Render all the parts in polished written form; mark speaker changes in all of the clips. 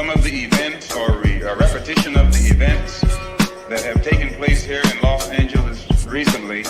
Speaker 1: some of the events or a repetition of the events that have taken place here in Los Angeles recently,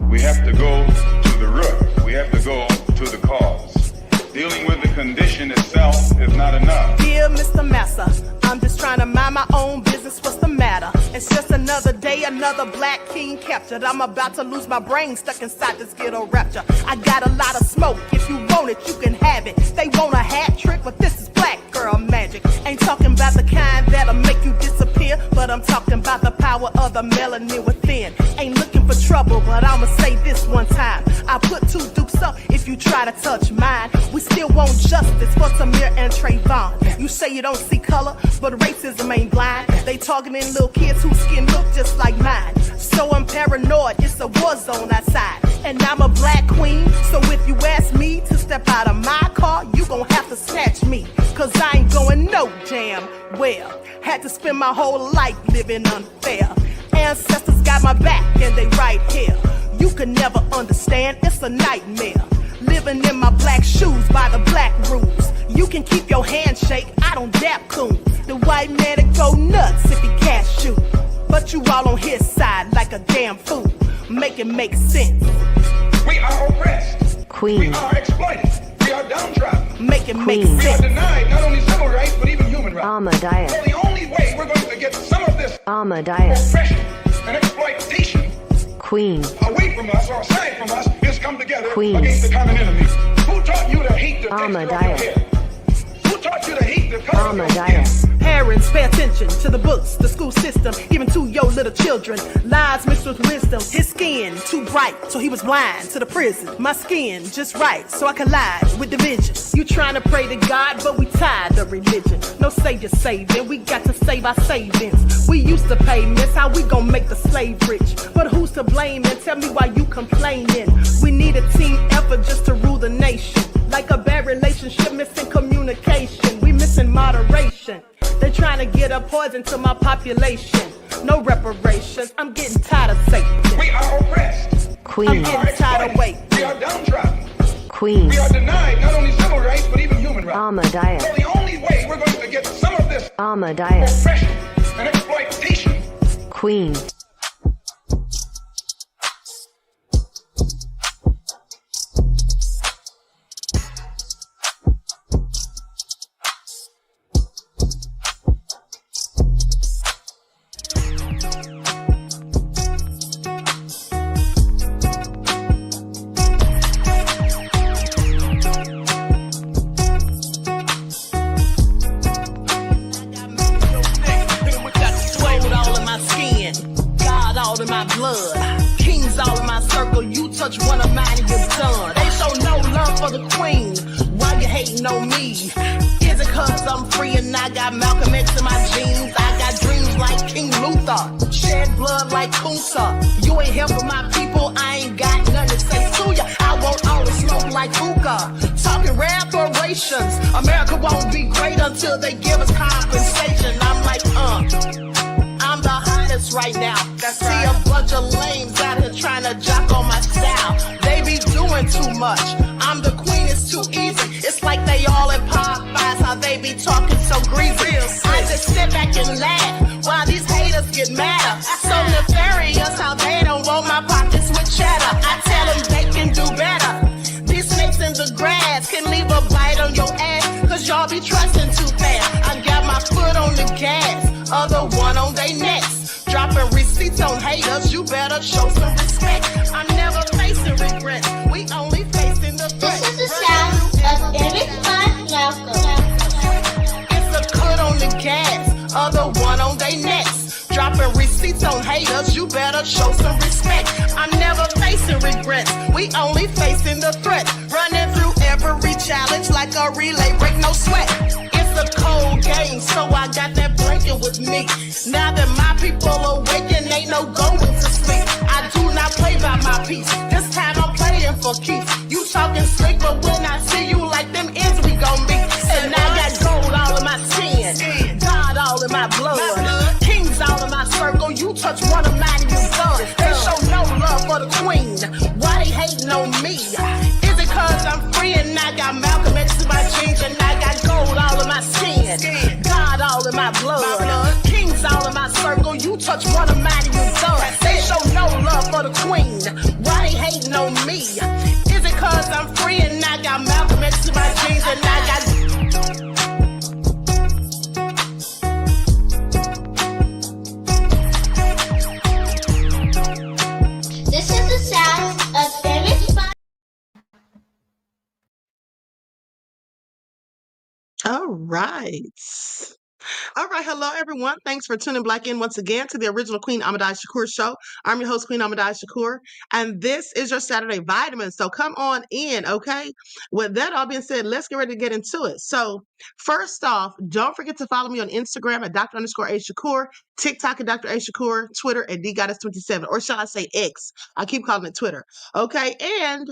Speaker 1: we have to go to the root. We have to go to the cause. Dealing with the condition itself is not enough.
Speaker 2: Dear Mr. Mesha, I'm just trying to mind my own business. What's the matter? It's just another day, another black king captured. I'm about to lose my brain, stuck inside this ghetto rapture. I got a lot of smoke. If you want it, you can have it. They want a hat trick, but this is black girl magic. Ain't talking about the kind that'll make you disappear, but I'm talking about the power of the melanin within. Ain't looking for trouble, but I'ma say this one time. I put two dukes up if you try to touch mine. We still want justice for Samir and Trayvon. You say you don't see color, but racism ain't blind. They targeting little kids whose skin look just like mine. So I'm paranoid, it's a war zone outside. And I'm a black queen, so if you ask me to step out of my car, you gon' have to snatch me. Cause I ain't going no damn well. Had to spend my whole life living unfair. Ancestors got my back and they right here. You can never understand, it's a nightmare. Living in my black shoes by the black rules. You can keep your handshake, I don't dap coons. The white man that go nuts if he can't shoot. But you all on his side like a damn fool. Make it make sense.
Speaker 1: We are oppressed.
Speaker 3: Queen.
Speaker 1: We are exploited. We are downtrodden.
Speaker 2: Make it make
Speaker 1: We are
Speaker 2: sense.
Speaker 1: denied not only civil rights, but even human rights.
Speaker 3: Amadeus.
Speaker 1: So the only way we're going to get some of this
Speaker 3: Amadeus.
Speaker 1: oppression and exploitation
Speaker 3: Queen.
Speaker 1: away from us or aside from us is come together
Speaker 3: Queen.
Speaker 1: against the common enemy. Who taught you to hate the texture of your
Speaker 3: Amadeus.
Speaker 1: hair? Who taught you to hate the color of your skin?
Speaker 3: Amadeus.
Speaker 2: Parents, pay attention to the books, the school system, even to your little children. Lies mixed with wisdom. His skin too bright, so he was blind to the prison. My skin just right, so I collide with division. You trying to pray to God, but we tired of religion. No savior saving, we got to save our savings. We used to pay miss, how we gon' make the slave rich? But who's to blame, and tell me why you complaining? We need a team effort just to rule the nation. Like a bad relationship, missing communication. We missing moderation. They trying to get a poison to my population. No reparations. I'm getting tired of Satan.
Speaker 1: We are oppressed.
Speaker 3: Queen.
Speaker 2: I'm getting tired of waiting.
Speaker 1: We are downtrodden.
Speaker 3: Queen.
Speaker 1: We are denied not only civil rights, but even human rights.
Speaker 3: Amadeus.
Speaker 1: So the only way we're going to get some of this
Speaker 3: Amadeus.
Speaker 1: oppression and exploitation.
Speaker 3: Queen.
Speaker 2: One of mine and you're done. They show no love for the queen. Why you hating on me? Is it cause I'm free and I got Malcolm X in my jeans? I got dreams like King Luther, shed blood like Kunsa. You ain't helping my people, I ain't got nothing to say to ya. I want all the smoke like hookah. Talking reparations. America won't be great until they give us compensation. I'm like, I'm the hottest right now. See a bunch of lames out here trying to jock on my style. They be doing too much. I'm the queen, it's too easy. It's like they all in Popeyes, how they be talking so greasy. I just sit back and laugh while these haters get madder. So nefarious how they don't want my pockets with cheddar. I tell them they can do better. These snakes in the grass can leave a bite on your ass, cause y'all be trusting too fast. I got my foot on the gas, other one on they necks. Dropping receipts on haters, you better show some respect. I'm never facing regrets, we only facing the threat.
Speaker 4: This is the sound of Eric Malcolm.
Speaker 2: It's a cut on the gas, other one on they necks. Dropping receipts on haters, you better show some respect. I'm never facing regrets, we only facing the threat. Running through every challenge like a relay, break no sweat. It's a cold game, so I got that blanket with me. Now that my people awaken, ain't no going to sleep. I do not play by my piece, this time I'm playing for keeps. You talking slick, but when I see you like them ends, we gon' meet. And I got gold all in my skin, God all in my blood, kings all in my circle. You touch one of mine and you're done. They show no love for the queen, why they hating on me? Is it cause I'm free and I got Malcolm X in my jeans and I got gold all in my skin? my blood. Kings all in my circle, you touch one of mine and you done. They show no love for the queen. Why they hating on me? Is it cause I'm free and I got Malcolm X in my jeans and I got...
Speaker 4: This is the sound of Eric's fun.
Speaker 5: All right. All right. Hello, everyone. Thanks for tuning back in once again to the original Queen Shakur show. I'm your host, Queen Shakur, and this is your Saturday vitamin. So come on in, okay? With that all being said, let's get ready to get into it. So first off, don't forget to follow me on Instagram at Dr._A_Shakur, TikTok at Dr. A Shakur, Twitter at DGoddess27, or shall I say X? I keep calling it Twitter. Okay. And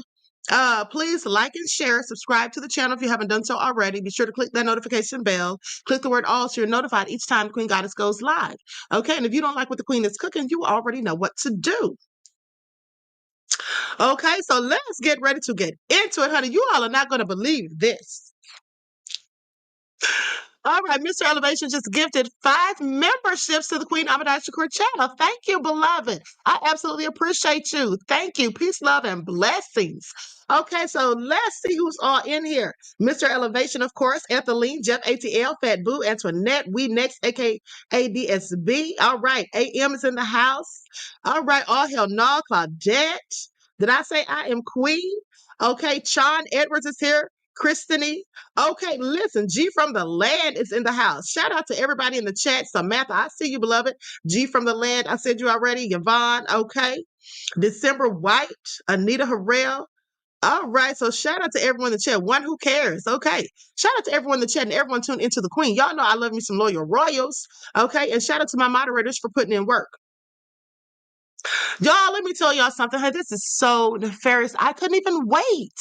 Speaker 5: please like and share, subscribe to the channel if you haven't done so already. Be sure to click that notification bell. Click the word all so you're notified each time Queen Goddess goes live. Okay, and if you don't like what the Queen is cooking, you already know what to do. Okay, so let's get ready to get into it, honey. You all are not going to believe this. All right, Mr. Elevation just gifted 5 memberships to the Queen Shakur channel. Thank you, beloved. I absolutely appreciate you. Thank you. Peace, love, and blessings. Okay, so let's see who's all in here. Mr. Elevation, of course, Ethelene, Jeff ATL, Fat Boo, Antoinette, We Next, aka ADSB. All right, AM is in the house. All right, All Hell No, Claudette. Did I say I am Queen? Okay, Sean Edwards is here. Christine. Okay, listen, G from the land is in the house. Shout out to everybody in the chat. Samantha, I see you, beloved. G from the land, I said you already. Yvonne, okay. December White, Anita Harrell. All right, so shout out to everyone in the chat. One who cares, okay. Shout out to everyone in the chat and everyone tuned into the Queen. Y'all know I love me some loyal royals, okay. And shout out to my moderators for putting in work. Y'all, let me tell y'all something. Hey, this is so nefarious. I couldn't even wait.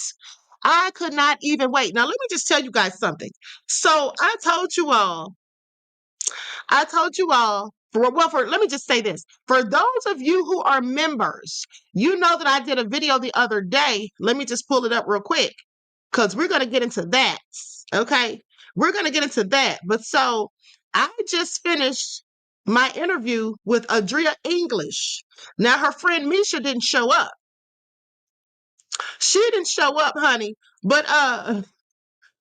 Speaker 5: I could not even wait. Now, let me just tell you guys something. So I told you all, let me just say this. For those of you who are members, you know that I did a video the other day. Let me just pull it up real quick because we're going to get into that. Okay. We're going to get into that. But so I just finished my interview with Adria English. Now, her friend Mesha didn't show up. She didn't show up, honey. But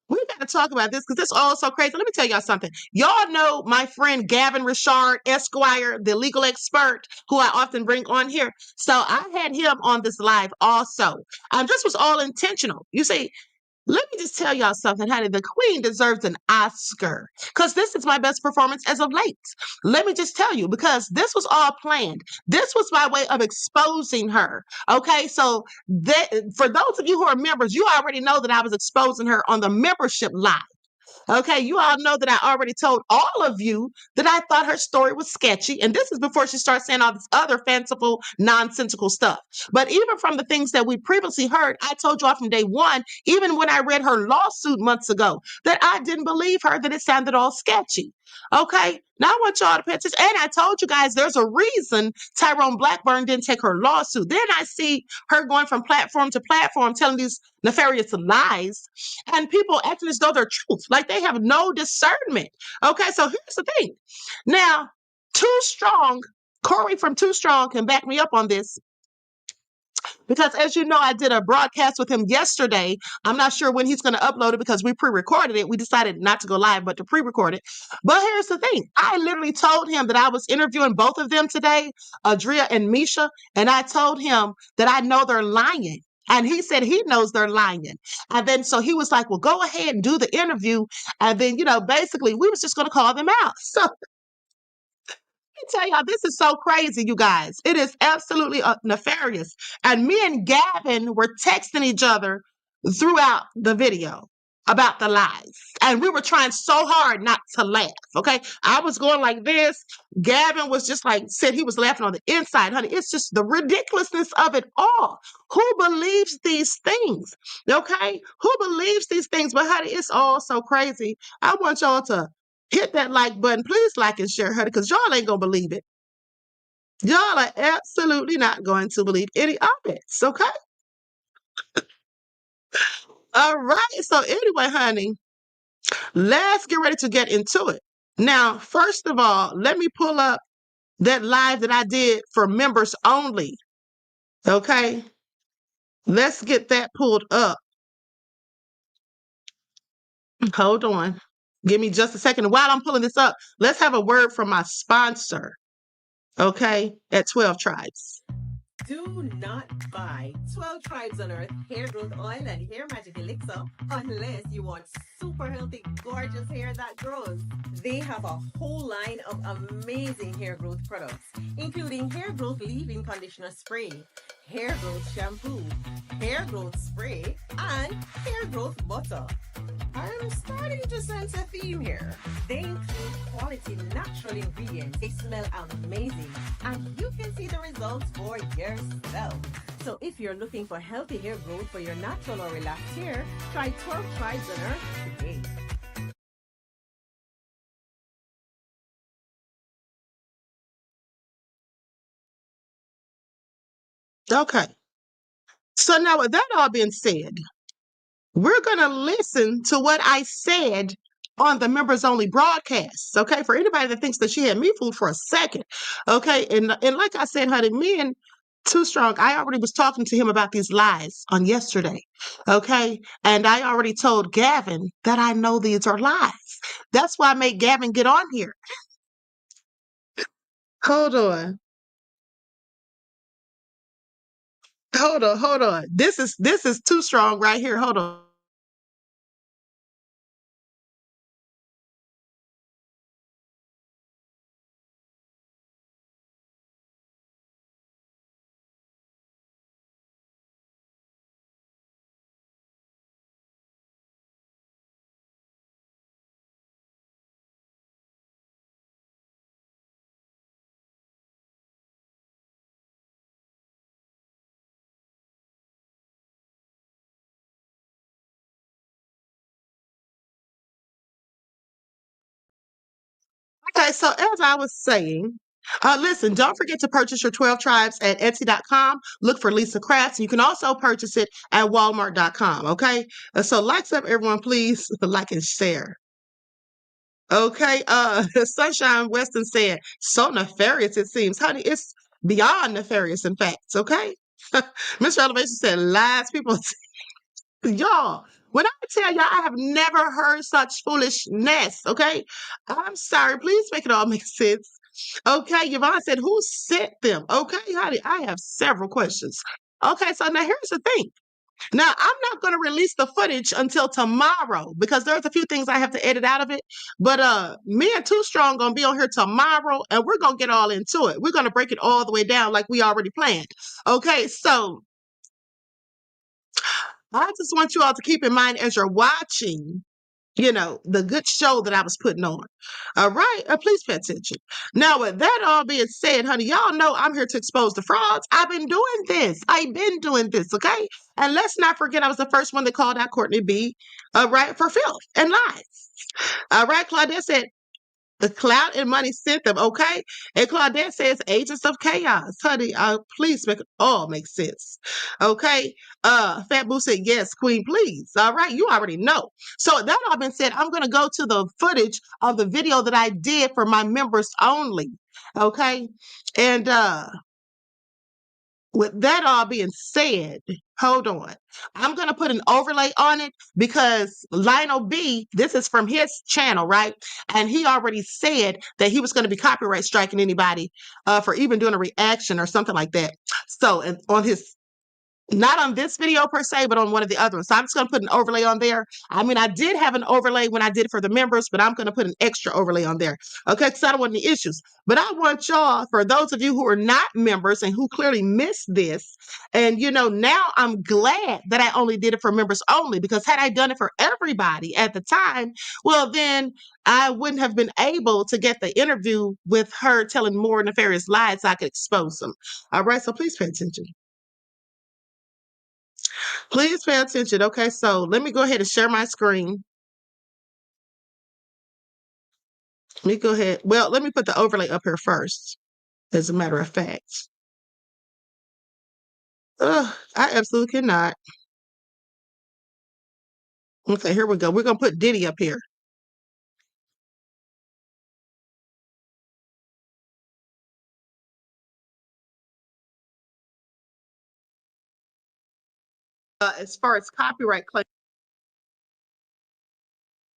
Speaker 5: we got to talk about this because this is all so crazy. Let me tell y'all something. Y'all know my friend Gavin Richard Esquire, the legal expert who I often bring on here. So I had him on this live also. This was all intentional. You see, let me just tell y'all something, honey. The Queen deserves an Oscar because this is my best performance as of late. Let me just tell you, because this was all planned. This was my way of exposing her. Okay, so for those of you who are members, you already know that I was exposing her on the membership live. Okay, you all know that I already told all of you that I thought her story was sketchy. And this is before she starts saying all this other fanciful, nonsensical stuff. But even from the things that we previously heard, I told you all from day one, even when I read her lawsuit months ago, that I didn't believe her, that it sounded all sketchy. Okay, now I want y'all to pay attention. And I told you guys there's a reason Tyrone Blackburn didn't take her lawsuit. Then I see her going from platform to platform telling these nefarious lies, and people acting as though they're truth, like they have no discernment. Okay, so here's the thing. Now, Too Strong, Corey from Too Strong can back me up on this. Because as you know, I did a broadcast with him yesterday. I'm not sure when he's going to upload it because we pre-recorded it. We decided not to go live, but to pre-record it. But here's the thing. I literally told him that I was interviewing both of them today, Adria and Mesha, and I told him that I know they're lying. And he said he knows they're lying. And then so he was like, well, go ahead and do the interview. And then, basically we was just going to call them out. So tell y'all, this is so crazy, you guys. It is absolutely nefarious. And me and Gavin were texting each other throughout the video about the lies. And we were trying so hard not to laugh, okay? I was going like this. Gavin was just said he was laughing on the inside. Honey, it's just the ridiculousness of it all. Who believes these things, okay? Who believes these things? But honey, it's all so crazy. I want y'all to hit that like button. Please like and share, honey, because y'all ain't going to believe it. Y'all are absolutely not going to believe any of it, okay? All right. So anyway, honey, let's get ready to get into it. Now, first of all, let me pull up that live that I did for members only. Okay. Let's get that pulled up. Hold on. Give me just a second. While I'm pulling this up, let's have a word from my sponsor. Okay. At 12 Tribes.
Speaker 6: Do not buy 12 Tribes on Earth hair growth oil and hair magic elixir unless you want super healthy, gorgeous hair that grows. They have a whole line of amazing hair growth products, including hair growth leave-in conditioner spray, hair growth shampoo, hair growth spray, and hair growth butter. I'm starting to sense a theme here. They include quality natural ingredients. They smell amazing, and you can see the results for yourself. So if you're looking for healthy hair growth for your natural or relaxed hair, try 12 Tribes on Earth today.
Speaker 5: Okay. So now with that all being said, we're going to listen to what I said on the members only broadcast. Okay. For anybody that thinks that she had me fooled for a second. Okay. And like I said, honey, me and Too Strong, I already was talking to him about these lies on yesterday. Okay. And I already told Gavin that I know these are lies. That's why I made Gavin get on here. Hold on. Hold on. This is Too Strong right here. Hold on. Okay, so as I was saying, listen, don't forget to purchase your 12 Tribes at Etsy.com. Look for Lisa Crafts. You can also purchase it at Walmart.com. Okay, so likes up, everyone, please like and share. Okay, Sunshine Weston said, so nefarious it seems. Honey, it's beyond nefarious, in fact. Okay, Mr. Elevation said, lies people. Y'all, when I tell y'all, I have never heard such foolishness. Okay, I'm sorry. Please make it all make sense. Okay, Yvonne said, who sent them? Okay, honey, I have several questions. Okay, so now here's the thing. Now, I'm not going to release the footage until tomorrow because there's a few things I have to edit out of it. But me and Too Strong going to be on here tomorrow and we're going to get all into it. We're going to break it all the way down like we already planned. Okay, so I just want you all to keep in mind as you're watching, the good show that I was putting on. All right. Please pay attention. Now, with that all being said, honey, y'all know I'm here to expose the frauds. I've been doing this. I've been doing this. Okay. And let's not forget, I was the first one that called out Courtney B. Right, for filth and lies. All right. Claudette said, the clout and money sent them, okay? And Claudette says, agents of chaos. Honey, please make it all make sense. Okay? Fat Boo said, yes, Queen, please. All right, you already know. So that all been said, I'm gonna go to the footage of the video that I did for my members only. Okay. And with that all being said, hold on. I'm going to put an overlay on it because Lionel B, this is from his channel, right? And he already said that he was going to be copyright striking anybody for even doing a reaction or something like that. So, and on his, not on this video per se, but on one of the other ones. So I'm just going to put an overlay on there. I mean, I did have an overlay when I did it for the members, but I'm going to put an extra overlay on there. Okay, because I don't want any issues. But I want y'all, for those of you who are not members and who clearly missed this, and now I'm glad that I only did it for members only, because had I done it for everybody at the time, well, then I wouldn't have been able to get the interview with her telling more nefarious lies so I could expose them. All right, so please pay attention. Please pay attention. Okay, so let me go ahead and share my screen. Let me go ahead. Well, let me put the overlay up here first, as a matter of fact. I absolutely cannot. Okay, here we go. We're going to put Diddy up here. as far as copyright claim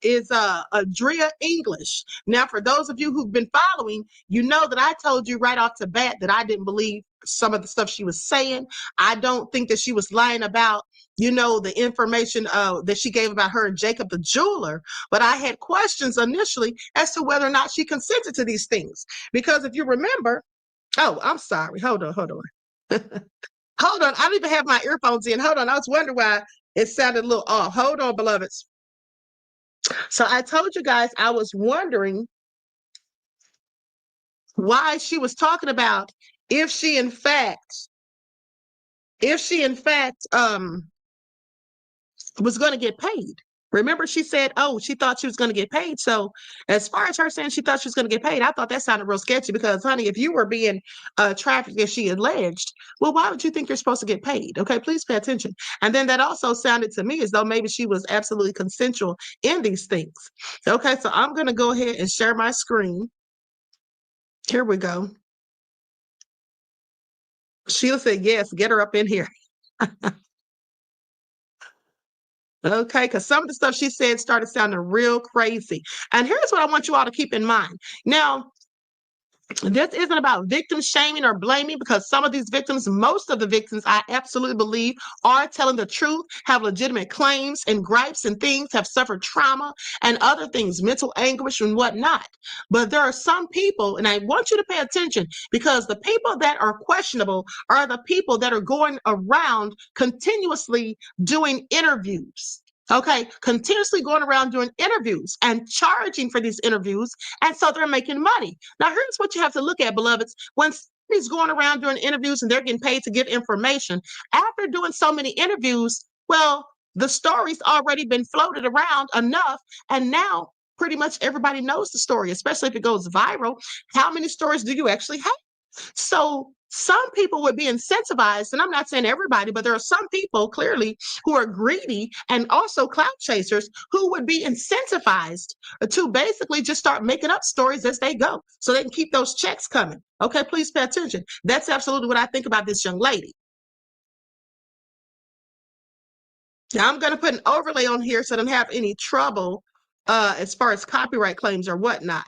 Speaker 5: is Adria English. Now, for those of you who've been following, you know that I told you right off the bat that I didn't believe some of the stuff she was saying. I don't think that she was lying about, the information that she gave about her and Jacob the jeweler. But I had questions initially as to whether or not she consented to these things. Because if you remember, oh, I'm sorry. Hold on. Hold on, I don't even have my earphones in. Hold on. I was wondering why it sounded a little off. Hold on, beloveds. So I told you guys I was wondering why she was talking about if she in fact was going to get paid. Remember, she said, oh, she thought she was going to get paid. So as far as her saying she thought she was going to get paid, I thought that sounded real sketchy because, honey, if you were being trafficked as she alleged, well, why would you think you're supposed to get paid? Okay, please pay attention. And then that also sounded to me as though maybe she was absolutely consensual in these things. Okay, so I'm going to go ahead and share my screen. Here we go. Sheila said, yes, get her up in here. Okay, because some of the stuff she said started sounding real crazy. And here's what I want you all to keep in mind. Now, this isn't about victim shaming or blaming because some of these victims, most of the victims, I absolutely believe are telling the truth, have legitimate claims and gripes and things, have suffered trauma and other things, mental anguish and whatnot. But there are some people, and I want you to pay attention because the people that are questionable are the people that are going around continuously doing interviews. Okay, continuously going around doing interviews and charging for these interviews. And so they're making money. Now, here's what you have to look at, beloveds. When somebody's going around doing interviews and they're getting paid to give information, after doing so many interviews, well, the story's already been floated around enough. And now pretty much everybody knows the story, especially if it goes viral. How many stories do you actually have? So some people would be incentivized, and I'm not saying everybody, but there are some people clearly who are greedy and also clout chasers who would be incentivized to basically just start making up stories as they go so they can keep those checks coming. Okay, please pay attention. That's absolutely what I think about this young lady. Now I'm going to put an overlay on here so I don't have any trouble as far as copyright claims or whatnot.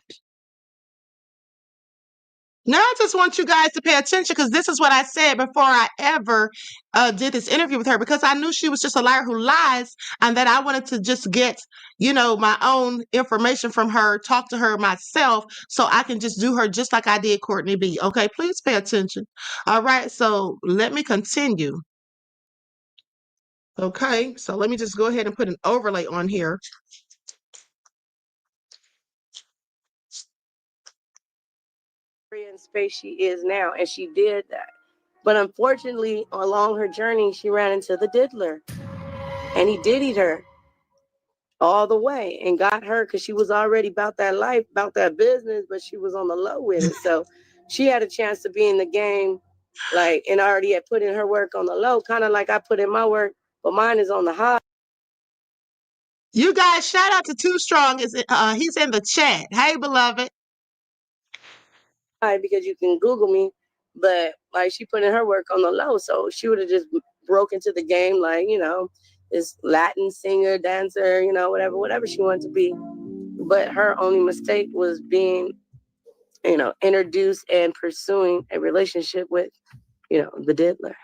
Speaker 5: Now, I just want you guys to pay attention because this is what I said before I ever did this interview with her because I knew she was just a liar who lies and that I wanted to just get, my own information from her, talk to her myself so I can just do her just like I did Courtney B. Okay, please pay attention. All right, so let me continue. Okay, so let me just go ahead and put an overlay on here.
Speaker 7: In space she is now, and she did that. But unfortunately, along her journey, she ran into the diddler, and he diddied her all the way and got her because she was already about that life, about that business, but she was on the low with it. So she had a chance to be in the game, and already had put in her work on the low, kind of like I put in my work, but mine is on the high.
Speaker 5: You guys, shout out to Too Strong. He's in the chat. Hey, beloved.
Speaker 7: Because you can Google me, but she put in her work on the low, so she would have just broke into the game this Latin singer, dancer, whatever she wanted to be. But her only mistake was being, introduced and pursuing a relationship with, the diddler.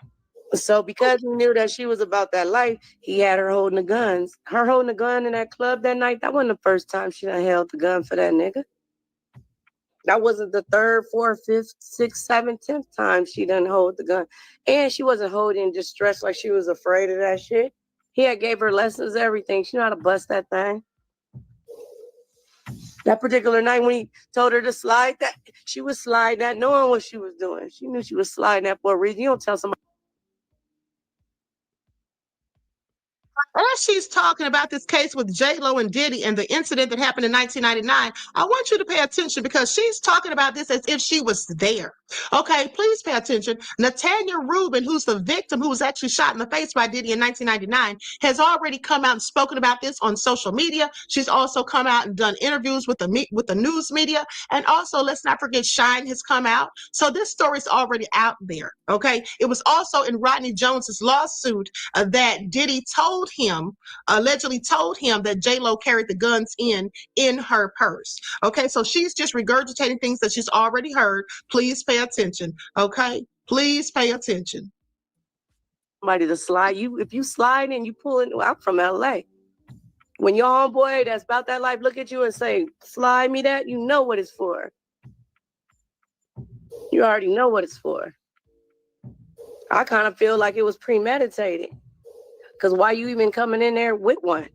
Speaker 7: So because he knew that she was about that life, he had her holding the guns. Her holding the gun in that club that night, that wasn't the first time she done held the gun for that nigga. That wasn't the third, fourth, fifth, sixth, seventh, 10th time she done hold the gun. And she wasn't holding distress like she was afraid of that shit. He had gave her lessons, everything. She knew how to bust that thing. That particular night when he told her to slide that, she was sliding that knowing what she was doing. She knew she was sliding that for a reason. You don't tell somebody.
Speaker 5: as she's talking about this case with J-Lo and Diddy and the incident that happened in 1999, I want you to pay attention because she's talking about this as if she was there. Okay, please pay attention. Natanya Rubin, who's the victim who was actually shot in the face by Diddy in 1999, has already come out and spoken about this on social media. She's also come out and done interviews with the news media. And also, let's not forget, Shine has come out. So this story's already out there, okay? It was also in Rodney Jones's lawsuit that Diddy allegedly told him that J-Lo carried the guns in her purse. Okay, so she's just regurgitating things that she's already heard. Please pay attention, okay? Please pay attention.
Speaker 7: Somebody to slide you. If you slide and you pull in, well, I'm from LA. When your homeboy that's about that life look at you and say, slide me that, you know what it's for. You already know what it's for. I kind of feel like it was premeditated. Because why you even coming in there with one?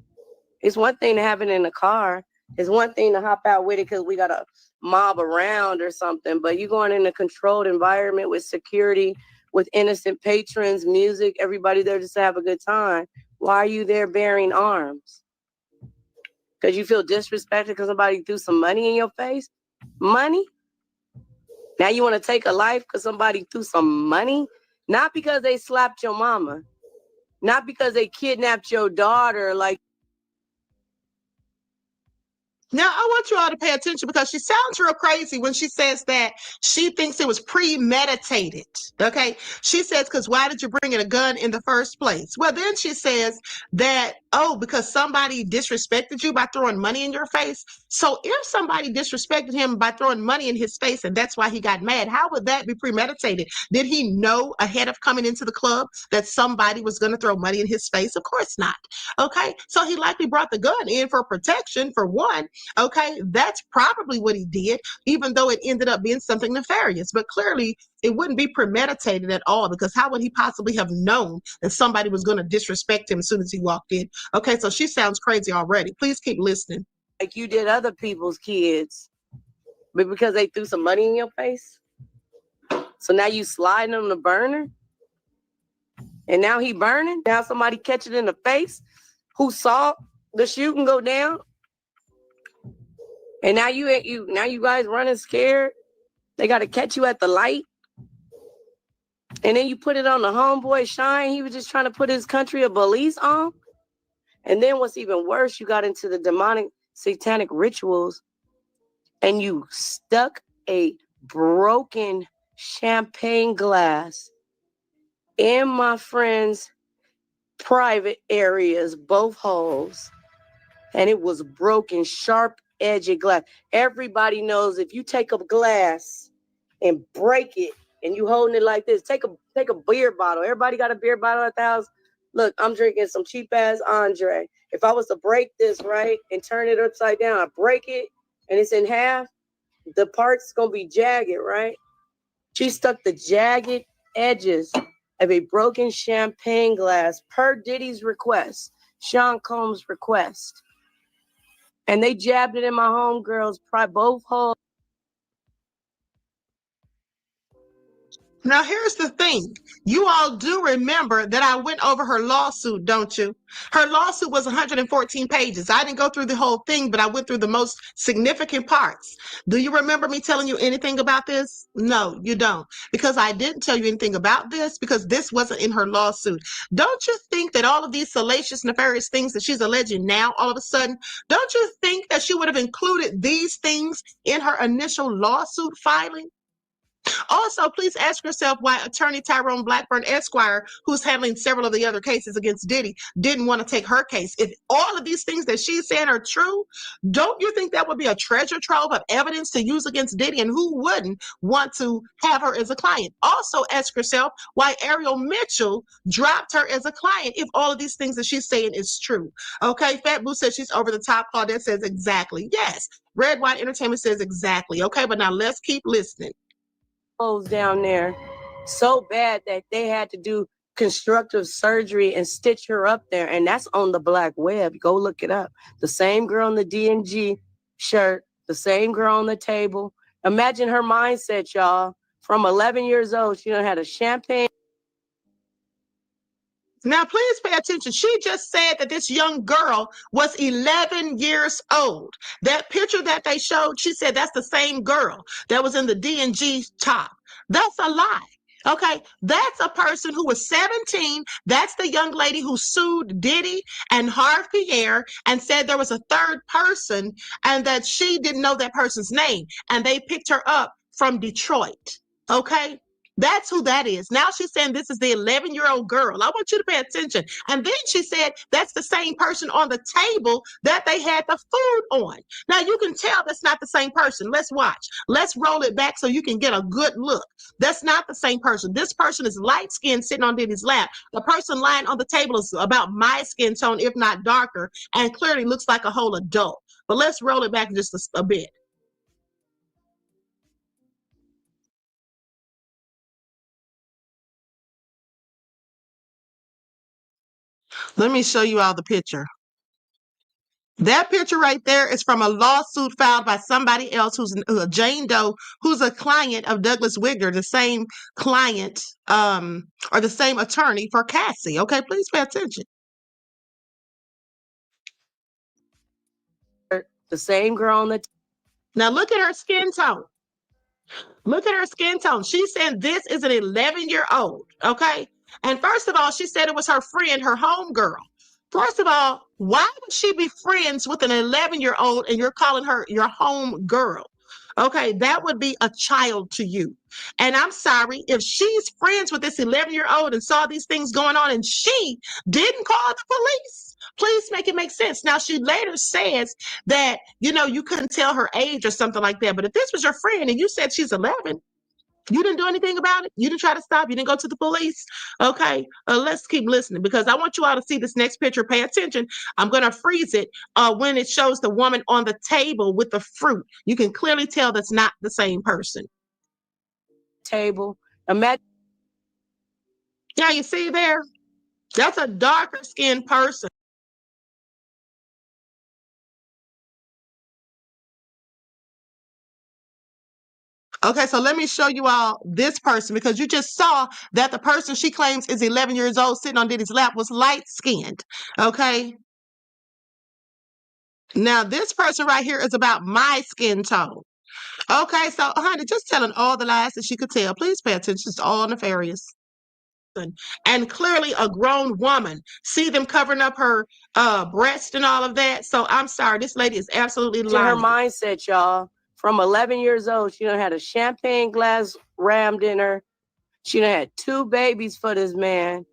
Speaker 7: It's one thing to have it in the car. It's one thing to hop out with it because we got a mob around or something. But you going in a controlled environment with security, with innocent patrons, music, everybody there just to have a good time. Why are you there bearing arms? Because you feel disrespected because somebody threw some money in your face? Money? Now you want to take a life because somebody threw some money? Not because they slapped your mama. Not because they kidnapped your daughter. Like,
Speaker 5: now, I want you all to pay attention because she sounds real crazy when she says that she thinks it was premeditated, okay? She says, because why did you bring in a gun in the first place? Well, then she says that, because somebody disrespected you by throwing money in your face. So if somebody disrespected him by throwing money in his face and that's why he got mad, how would that be premeditated? Did he know ahead of coming into the club that somebody was going to throw money in his face? Of course not, okay? So he likely brought the gun in for protection, for one. Okay, that's probably what he did, even though it ended up being something nefarious. But clearly, it wouldn't be premeditated at all because how would he possibly have known that somebody was going to disrespect him as soon as he walked in? Okay, so she sounds crazy already. Please keep listening.
Speaker 7: like you did other people's kids, but because they threw some money in your face. So now you sliding on the burner, and now he burning. Now somebody catch it in the face who saw the shooting go down. And now you guys running scared. They got to catch you at the light. And then you put it on the homeboy Shine. He was just trying to put his country of beliefs on. And then what's even worse, you got into the demonic satanic rituals and you stuck a broken champagne glass in my friend's private areas, both holes. And it was broken, sharp edged glass. Everybody knows if you take a glass and break it and you holding it like this, take a beer bottle. Everybody got a beer bottle at the house. Look, I'm drinking some cheap ass Andre. If I was to break this right and turn it upside down, I break it and it's in half, the part's gonna be jagged, right? She stuck the jagged edges of a broken champagne glass per Diddy's request, Sean Combs' request. And they jabbed it in my homegirl's both holes.
Speaker 5: Now, here's the thing. You all do remember that I went over her lawsuit, don't you? Her lawsuit was 114 pages. I didn't go through the whole thing, but I went through the most significant parts. Do you remember me telling you anything about this? No, you don't. Because I didn't tell you anything about this because this wasn't in her lawsuit. Don't you think that all of these salacious, nefarious things that she's alleging now, all of a sudden, don't you think that she would have included these things in her initial lawsuit filing? Also, please ask yourself why attorney Tyrone Blackburn Esquire, who's handling several of the other cases against Diddy, didn't want to take her case. If all of these things that she's saying are true, don't you think that would be a treasure trove of evidence to use against Diddy? And who wouldn't want to have her as a client? Also, ask yourself why Ariel Mitchell dropped her as a client if all of these things that she's saying is true. Okay, Fat Boo says she's over the top. Claudette says exactly. Yes. Red Wine Entertainment says exactly. Okay, but now let's keep listening.
Speaker 7: Down there so bad that they had to do constructive surgery and stitch her up there, and that's on the black web. Go look it up. The same girl in the D&G shirt, the same girl on the table. Imagine her mindset, y'all. From 11 years old, she done had a champagne.
Speaker 5: Now, please pay attention. She just said that this young girl was 11 years old. That picture that they showed, she said that's the same girl that was in the D&G top. That's a lie. Okay, that's a person who was 17. That's the young lady who sued Diddy and Harv Pierre and said there was a third person and that she didn't know that person's name. And they picked her up from Detroit. Okay, that's who that is. Now she's saying this is the 11-year-old girl. I want you to pay attention. And then she said that's the same person on the table that they had the food on. Now you can tell that's not the same person. Let's watch. Let's roll it back so you can get a good look. That's not the same person. This person is light skinned sitting on Diddy's lap. The person lying on the table is about my skin tone, if not darker, and clearly looks like a whole adult. But let's roll it back just a bit. Let me show you all the picture. That picture right there is from a lawsuit filed by somebody else who's Jane Doe, who's a client of Douglas Wigger, the same client or the same attorney for Cassie. Okay, please pay attention.
Speaker 7: The same girl on the
Speaker 5: Now look at her skin tone. Look at her skin tone. She said this is an 11-year-old. Okay. And first of all, she said it was her friend, her homegirl. First of all, why would she be friends with an 11-year-old and you're calling her your home girl? Okay, that would be a child to you. And I'm sorry, if she's friends with this 11-year-old and saw these things going on and she didn't call the police, please make it make sense. Now, she later says that, you couldn't tell her age or something like that. But if this was your friend and you said she's 11, you didn't do anything about it. You didn't try to stop. You didn't go to the police. Okay, let's keep listening because I want you all to see this next picture. Pay attention. I'm going to freeze it when it shows the woman on the table with the fruit. You can clearly tell that's not the same person.
Speaker 7: table. Imagine.
Speaker 5: Yeah, you see there? That's a darker skinned person. Okay, so let me show you all this person because you just saw that the person she claims is 11 years old sitting on Diddy's lap was light skinned. Okay. Now, this person right here is about my skin tone. Okay, so honey, just telling all the lies that she could tell. Please pay attention. It's all nefarious. And clearly a grown woman. See them covering up her breast and all of that. So I'm sorry, this lady is absolutely lying.
Speaker 7: Her mindset, y'all. From 11 years old, she done had a champagne glass rammed in her. She done had 2 babies for this man.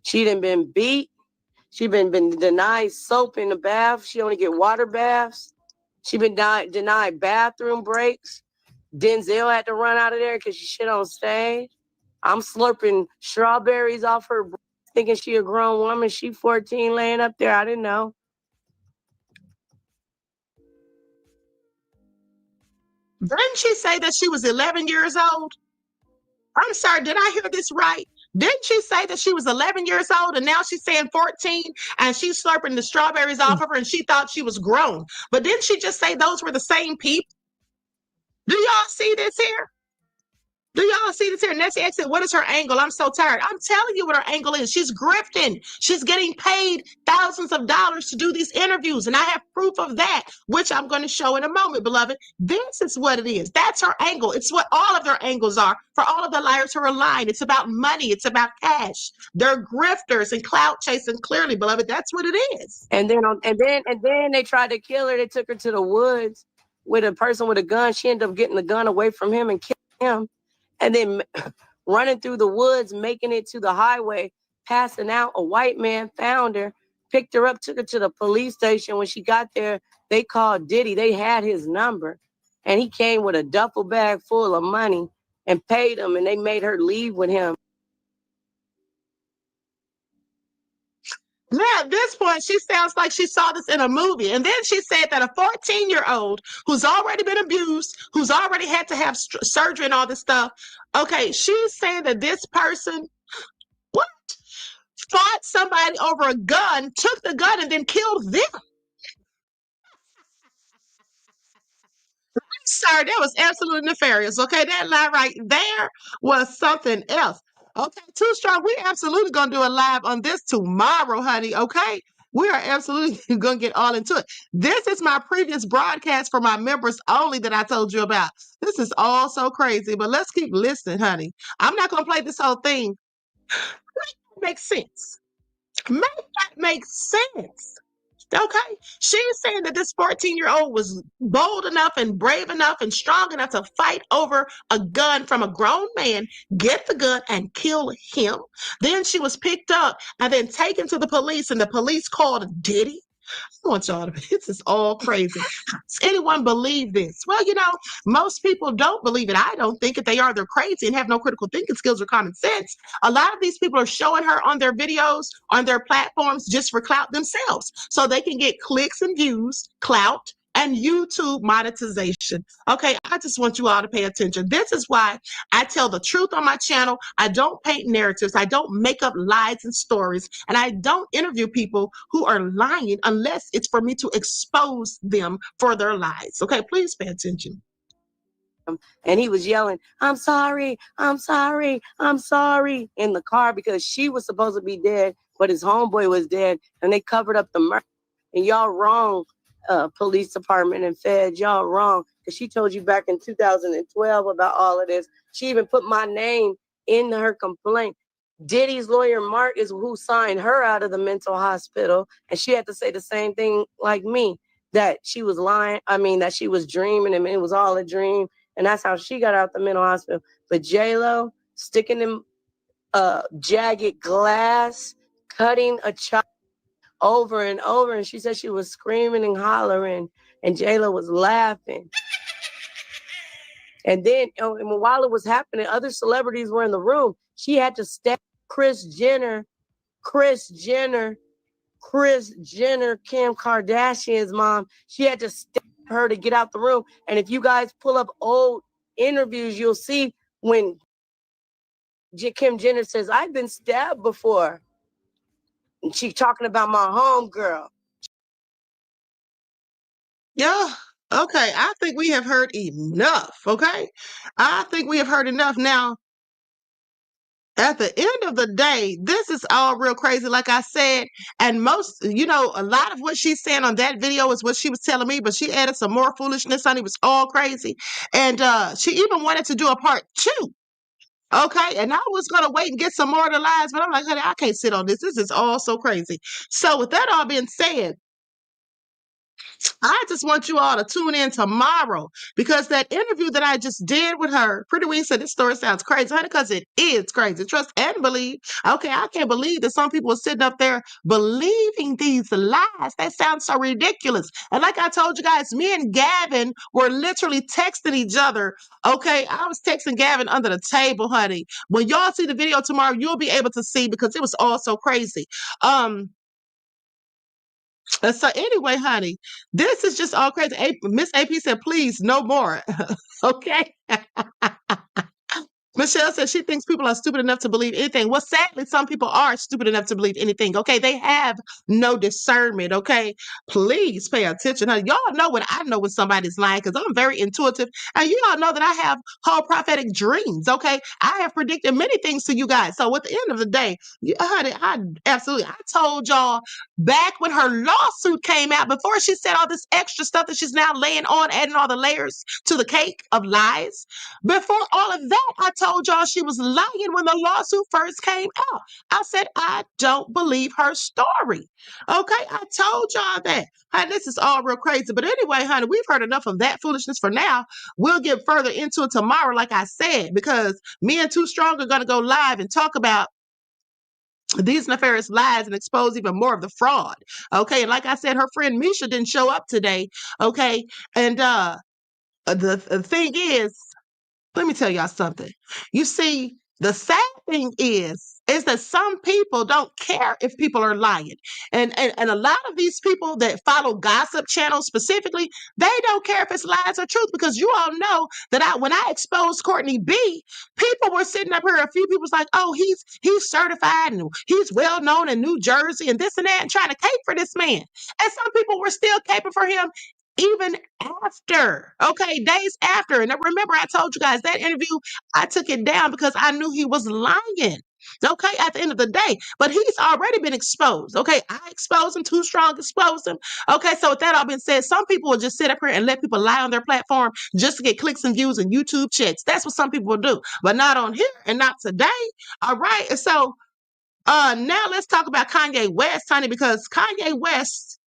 Speaker 7: She done been beat. She been denied soap in the bath. She only get water baths. She been denied bathroom breaks. Denzel had to run out of there because she shit on stage. I'm slurping strawberries off her, thinking she a grown woman. She 14 laying up there. I didn't know.
Speaker 5: Didn't she say that she was 11 years old? I'm sorry, did I hear this right? Didn't she say that she was 11 years old and now she's saying 14 and she's slurping the strawberries off of her and she thought she was grown? But didn't she just say those were the same people? Do y'all see this here? Do y'all see this here? Nancy X said, what is her angle? I'm so tired. I'm telling you what her angle is. She's grifting. She's getting paid thousands of dollars to do these interviews. And I have proof of that, which I'm going to show in a moment, beloved. This is what it is. That's her angle. It's what all of their angles are for all of the liars who are lying. It's about money. It's about cash. They're grifters and clout chasing. Clearly, beloved, that's what it is.
Speaker 7: And then they tried to kill her. They took her to the woods with a person with a gun. She ended up getting the gun away from him and killing him. And then running through the woods, making it to the highway, passing out. A white man found her, picked her up, took her to the police station. When she got there, they called Diddy. They had his number. And he came with a duffel bag full of money and paid him. And they made her leave with him.
Speaker 5: Now, at this point, she sounds like she saw this in a movie. And then she said that a 14-year-old who's already been abused, who's already had to have surgery and all this stuff. Okay, she's saying that this person, what? Fought somebody over a gun, took the gun, and then killed them. I'm sorry, that was absolutely nefarious. Okay, that lie right there was something else. Okay, Too Strong. We absolutely gonna do a live on this tomorrow, honey. Okay. We are absolutely gonna get all into it. This is my previous broadcast for my members only that I told you about. This is all so crazy, but let's keep listening, honey. I'm not gonna play this whole thing. Makes sense. Make that make sense. Okay. She's saying that this 14-year-old was bold enough and brave enough and strong enough to fight over a gun from a grown man, get the gun and kill him. Then she was picked up and then taken to the police, and the police called Diddy. I want y'all to, this is all crazy. Does anyone believe this? Well, most people don't believe it. I don't think if they are, they're crazy and have no critical thinking skills or common sense. A lot of these people are showing her on their videos, on their platforms, just for clout themselves. So they can get clicks and views, clout, and YouTube monetization. Okay, I just want you all to pay attention. This is why I tell the truth on my channel. I don't paint narratives. I don't make up lies and stories. And I don't interview people who are lying unless it's for me to expose them for their lies. Okay, please pay attention.
Speaker 7: And he was yelling, I'm sorry, I'm sorry, I'm sorry in the car because she was supposed to be dead, but his homeboy was dead, and they covered up the murder. And y'all wrong, police department and feds, y'all wrong, because she told you back in 2012 about all of this. She even put my name in her complaint. Diddy's lawyer, Mark, is who signed her out of the mental hospital, and she had to say the same thing like me, that she was lying. I mean, that she was dreaming, and it was all a dream, and that's how she got out the mental hospital. But J-Lo sticking them jagged glass, cutting a child over and over, and she said she was screaming and hollering, and J-Lo was laughing. And then and while it was happening, other celebrities were in the room. She had to stab Kris Jenner, Kim Kardashian's mom. She had to stab her to get out the room. And if you guys pull up old interviews, you'll see when Kim Jenner says, I've been stabbed before. And she's talking about my homegirl.
Speaker 5: Yeah. Okay. I think we have heard enough. Okay. I think we have heard enough. Now, at the end of the day, this is all real crazy, like I said. And most, a lot of what she's saying on that video is what she was telling me, but she added some more foolishness on it. It was all crazy. And she even wanted to do a part 2. Okay. And I was going to wait and get some more of the lies, but I'm like, honey, I can't sit on this. This is all so crazy. So with that all being said, I just want you all to tune in tomorrow, because that interview that I just did with her, Pretty Wing said this story sounds crazy, honey, because it is crazy. Trust and believe. Okay, I can't believe that some people are sitting up there believing these lies. That sounds so ridiculous. And like I told you guys, me and Gavin were literally texting each other. Okay, I was texting Gavin under the table, honey. When y'all see the video tomorrow, you'll be able to see, because it was all so crazy. So anyway, honey, this is just all crazy. Miss AP said, please, no more. Okay. Michelle says she thinks people are stupid enough to believe anything. Well, sadly, some people are stupid enough to believe anything. Okay. They have no discernment. Okay. Please pay attention. Honey. Y'all know when I know when somebody's lying, because I'm very intuitive. And you all know that I have whole prophetic dreams. Okay. I have predicted many things to you guys. So at the end of the day, honey, I told y'all back when her lawsuit came out, before she said all this extra stuff that she's now laying on, adding all the layers to the cake of lies. Before all of that, I told y'all she was lying when the lawsuit first came out. I said, I don't believe her story. Okay, I told y'all that. Honey, this is all real crazy. But anyway, honey, we've heard enough of that foolishness for now. We'll get further into it tomorrow, like I said, because me and Too Strong are going to go live and talk about these nefarious lies and expose even more of the fraud. Okay, and like I said, her friend Mesha didn't show up today. Okay, and the thing is, let me tell y'all something. You see, the sad thing is that some people don't care if people are lying. And a lot of these people that follow gossip channels specifically, they don't care if it's lies or truth, because you all know that when I exposed Courtney B, people were sitting up here, a few people was like, oh, he's certified and he's well known in New Jersey and this and that, and trying to cape for this man. And some people were still caping for him even after, okay, days after. And remember, I told you guys that interview, I took it down because I knew he was lying. Okay, at the end of the day, but he's already been exposed. Okay, I exposed him, Too Strong exposed him. Okay, so with that all being said, some people will just sit up here and let people lie on their platform just to get clicks and views and YouTube checks. That's what some people will do, but not on here and not today. All right, and so now let's talk about Kanye West, honey, because Kanye West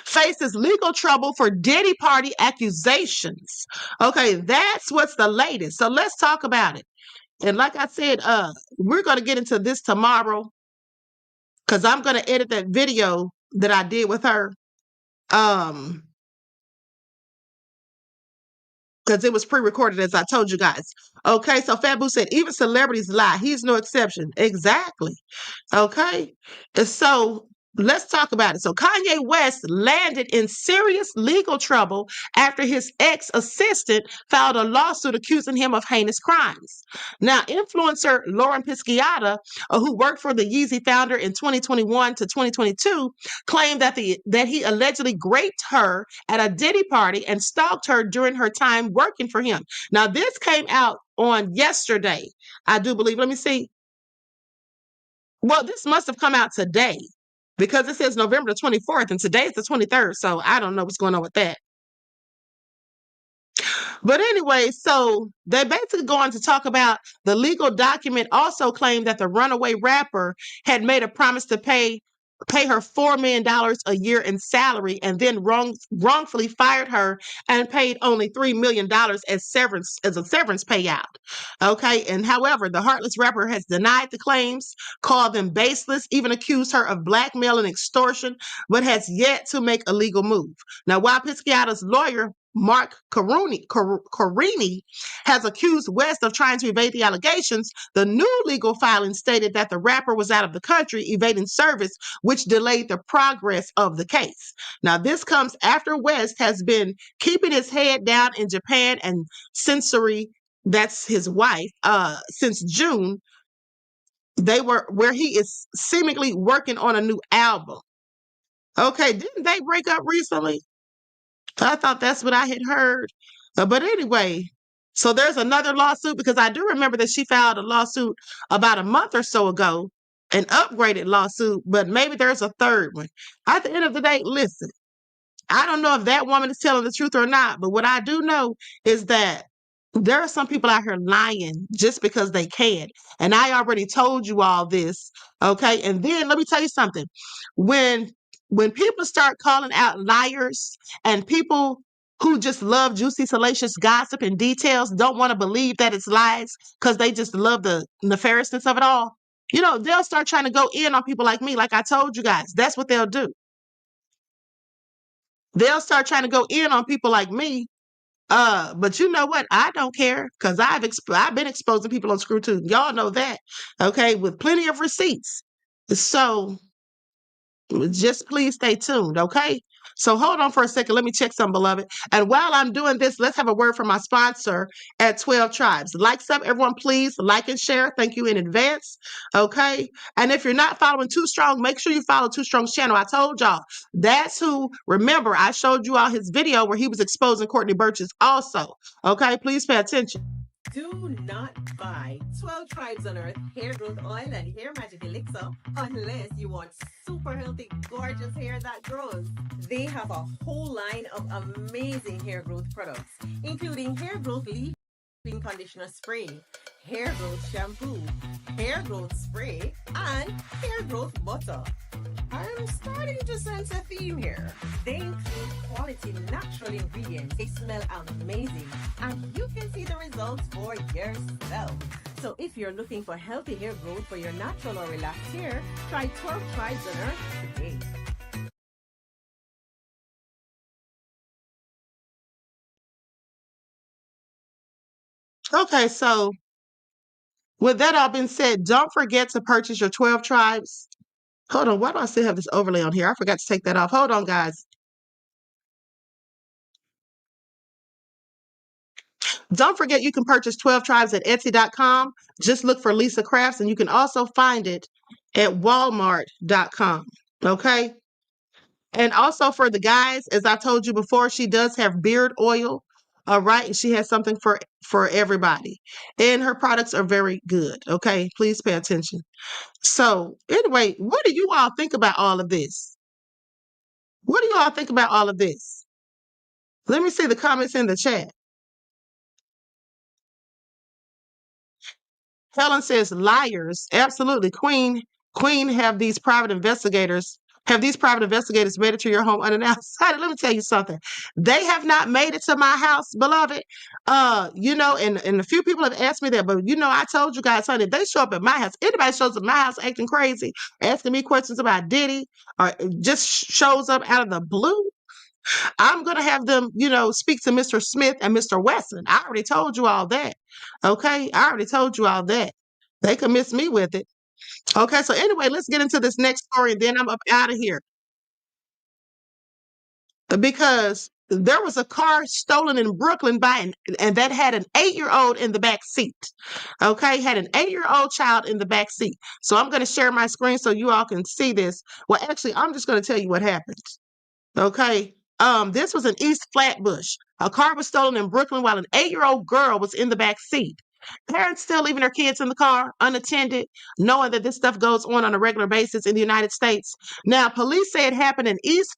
Speaker 5: faces legal trouble for Diddy party accusations. Okay, that's what's the latest. So let's talk about it. And like I said, we're going to get into this tomorrow because I'm going to edit that video that I did with her. Because it was pre-recorded, as I told you guys. Okay, so Fabu said, even celebrities lie. He's no exception. Exactly. Okay, and so let's talk about it. So Kanye West landed in serious legal trouble after his ex-assistant filed a lawsuit accusing him of heinous crimes. Now, influencer Lauren Pisciata, who worked for the Yeezy founder in 2021 to 2022, claimed that he allegedly raped her at a Diddy party and stalked her during her time working for him. Now, this came out on yesterday, I do believe. Let me see. Well, this must have come out today because it says November the 24th and today is the 23rd. So I don't know what's going on with that. But anyway, so they basically go on to talk about the legal document also claimed that the runaway rapper had made a promise to pay her $4 million a year in salary and then wrongfully fired her and paid only $3 million as a severance payout. Okay. And however, the heartless rapper has denied the claims, called them baseless, even accused her of blackmail and extortion, but has yet to make a legal move. Now, while Pisciata's lawyer, Mark Carini, has accused West of trying to evade the allegations, the new legal filing stated that the rapper was out of the country evading service, which delayed the progress of the case. Now, this comes after West has been keeping his head down in Japan and Sensory, that's his wife, since June. Where he is seemingly working on a new album. Okay, didn't they break up recently? I thought that's what I had heard. But anyway, so there's another lawsuit because I do remember that she filed a lawsuit about a month or so ago, an upgraded lawsuit, but maybe there's a third one. At the end of the day, listen, I don't know if that woman is telling the truth or not, but what I do know is that there are some people out here lying just because they can. And I already told you all this. Okay. And then let me tell you something. When people start calling out liars and people who just love juicy, salacious gossip and details don't want to believe that it's lies because they just love the nefariousness of it all, they'll start trying to go in on people like me. Like I told you guys, that's what they'll do. They'll start trying to go in on people like me. But you know what? I don't care because I've been exposing people on ScrewTube. Y'all know that, okay, with plenty of receipts. So just please stay tuned, okay? So hold on for a second. Let me check some, beloved. And while I'm doing this, let's have a word from my sponsor at 12 Tribes. Like up, everyone, please like and share. Thank you in advance, okay? And if you're not following Too Strong, make sure you follow Too Strong's channel. I told y'all, that's who, remember, I showed you all his video where he was exposing Courtney Burch's also, okay? Please pay attention.
Speaker 6: Do not buy 12 Tribes on Earth hair growth oil and hair magic elixir unless you want super healthy, gorgeous hair that grows. They have a whole line of amazing hair growth products, including hair growth leave conditioner spray, hair growth shampoo, hair growth spray, and hair growth butter. I'm starting to sense a theme here. They include quality natural ingredients. They smell amazing, and you can see the results for yourself. So if you're looking for healthy hair growth for your natural or relaxed hair, try 12 Tribes on Earth today.
Speaker 5: Okay, so with that all being said, don't forget to purchase your 12 Tribes. Hold on, why do I still have this overlay on here? I forgot to take that off. Hold on, guys. Don't forget you can purchase 12 Tribes at Etsy.com. Just look for Lisa Crafts, and you can also find it at Walmart.com. Okay? And also for the guys, as I told you before, she does have beard oil. All right. And she has something for everybody. And her products are very good. Okay. Please pay attention. So anyway, what do you all think about all of this? What do you all think about all of this? Let me see the comments in the chat. Helen says liars. Absolutely. Queen have these private investigators. Have these private investigators made it to your home unannounced? Honey, let me tell you something. They have not made it to my house, beloved. You know, and a few people have asked me that, but you know, I told you guys, honey, they show up at my house. Anybody shows up at my house acting crazy, asking me questions about Diddy, or just shows up out of the blue, I'm going to have them, you know, speak to Mr. Smith and Mr. Wesson. I already told you all that. Okay. I already told you all that. They can miss me with it. Okay. So anyway, let's get into this next story and then I'm up out of here. Because there was a car stolen in Brooklyn and that had an 8-year-old in the back seat. Okay. Had an 8-year-old child in the back seat. So I'm going to share my screen so you all can see this. Well, actually, I'm just going to tell you what happened. Okay. This was in East Flatbush. A car was stolen in Brooklyn while an 8-year-old girl was in the back seat. Parents still leaving their kids in the car unattended, knowing that this stuff goes on a regular basis in the United States. Now, police say it happened in East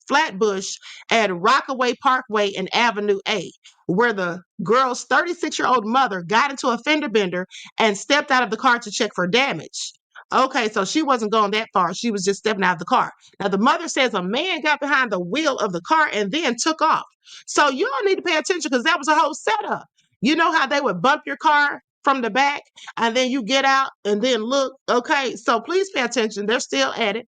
Speaker 5: Flatbush at Rockaway Parkway and Avenue A, where the girl's 36-year-old mother got into a fender bender and stepped out of the car to check for damage. Okay, so she wasn't going that far. She was just stepping out of the car. Now, the mother says a man got behind the wheel of the car and then took off. So you all need to pay attention because that was a whole setup. You know how they would bump your car from the back and then you get out and then look. Okay, so please pay attention. They're still at it.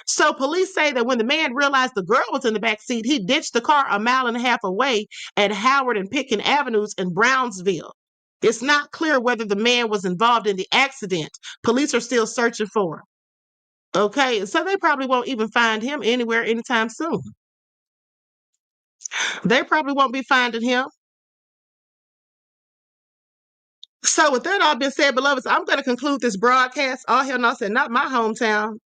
Speaker 5: So police say that when the man realized the girl was in the back seat, he ditched the car a mile and a half away at Howard and Pitkin Avenues in Brownsville. It's not clear whether the man was involved in the accident. Police are still searching for him. Okay, so they probably won't even find him anywhere anytime soon. They probably won't be finding him. So with that all being said, beloveds, I'm going to conclude this broadcast. All hell no, said not my hometown.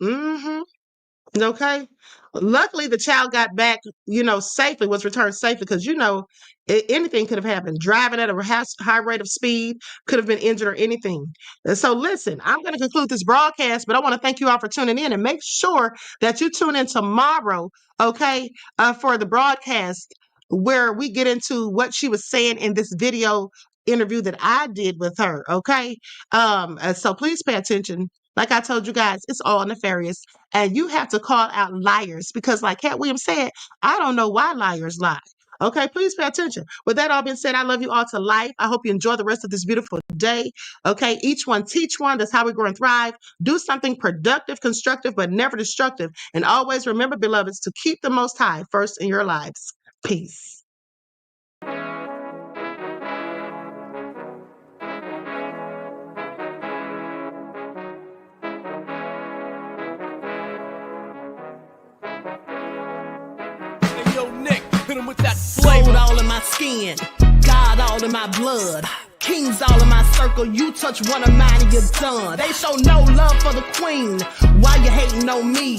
Speaker 5: Okay. Luckily, the child got back, you know, safely, was returned safely because, you know, anything could have happened. Driving at a high rate of speed, could have been injured or anything. And so listen, I'm going to conclude this broadcast, but I want to thank you all for tuning in and make sure that you tune in tomorrow, okay, for the broadcast where we get into what she was saying in this video interview that I did with her, okay? So please pay attention. Like I told you guys, it's all nefarious. And you have to call out liars because like Cat Williams said, I don't know why liars lie. Okay, please pay attention. With that all being said, I love you all to life. I hope you enjoy the rest of this beautiful day. Okay, each one teach one. That's how we grow and thrive. Do something productive, constructive, but never destructive. And always remember, beloveds, to keep the Most High first in your lives. Peace.
Speaker 2: Gold all in my skin, God all in my blood, kings all in my circle. You touch one of mine and you're done. They show no love for the queen. Why you hating on me?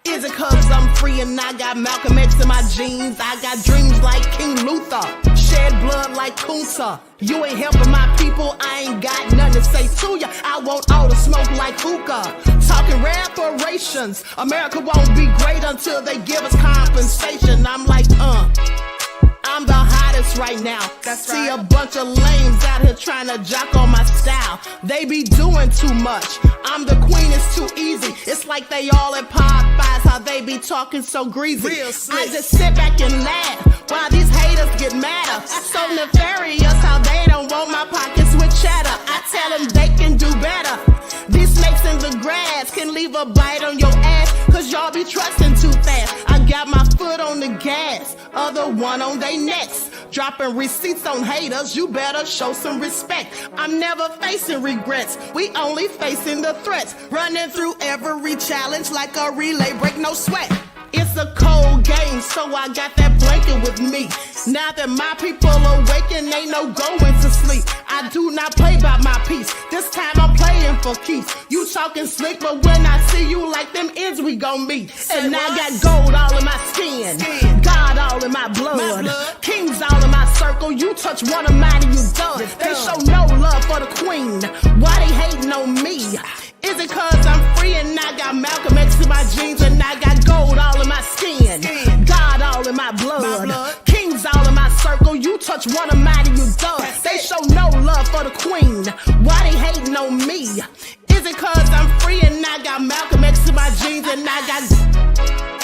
Speaker 2: Is it cause I'm free and I got Malcolm X in my jeans? I got dreams like King Luther, shed blood like Kunta. You ain't helping my people, I ain't got nothing to say to ya. I want all the smoke like hookah. Talking reparations, America won't be great until they give us compensation. I'm like, I'm the hottest right now. See a bunch of lames out here trying to jock on my style. They be doing too much. I'm the queen, it's too easy. It's like they all at Popeyes, how they be talking so greasy. I just sit back and laugh while these haters get madder. So nefarious how they don't want my pockets with cheddar. I tell them they can do better. These snakes in the grass can leave a bite on your ass, cause y'all be trusting too fast. I got my foot on the gas, other one on they necks. Dropping receipts on haters, you better show some respect. I'm never facing regrets, we only facing the threats. Running through every challenge like a relay, break no sweat. It's a cold game, so I got that blanket with me. Now that my people awaken, ain't no going to sleep. I do not play by my piece. This time I'm playing for keeps. You talking slick, but when I see you like them ends, we gon' meet. And I got gold all in my skin, God all in my blood, kings all in my circle. You touch one of mine and you done. They show no love for the queen. Why they hating on me? Is it cause I'm free and I got Malcolm X in my jeans and I got gold all in my skin, God all in my blood, kings all in my circle. You touch one of mine and you done. They show no love for the queen. Why they hating on me? Is it cause I'm free and I got Malcolm X in my jeans and I got